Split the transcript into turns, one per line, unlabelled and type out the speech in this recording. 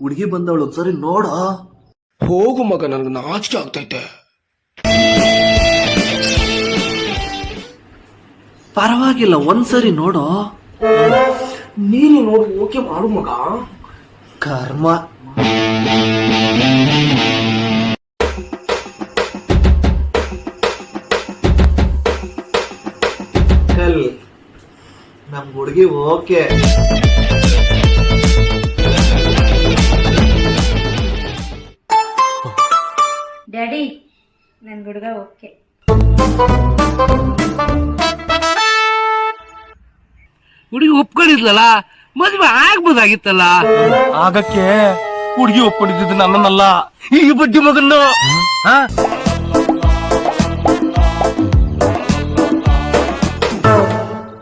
ಹುಡುಗಿ ಬಂದವಳು ಸರಿ ನೋಡ.
ಹೋಗು ಮಗ, ನನ್ಗೆ ನಾಚಿಕೆ ಆಗ್ತೈತೆ.
ಪರವಾಗಿಲ್ಲ, ಒಂದ್ಸರಿ ನೋಡು.
ನೀನು ನೋಡು, ಓಕೆ ಮಾಡು ಮಗ.
ಕರ್ಮ. ನಮ್ ಹುಡುಗಿ ಓಕೆ.
ಡ್ಯಾಡಿ, ನನ್ ಹುಡುಗ ಓಕೆ.
ಹುಡುಗಿ ಒಪ್ಕೊಂಡಿದ್ಲಲ್ಲ, ಮದ್ವೆ ಆಗ್ಬೋದಾಗಿತ್ತಲ್ಲ.
ಆಗಕ್ಕೆ ಹುಡುಗಿ ಒಪ್ಕೊಂಡಿದ್ದು ನನ್ನನ್ನಲ್ಲ, ಈ ಬಡ್ಡಿ ಮಗನ್ನು.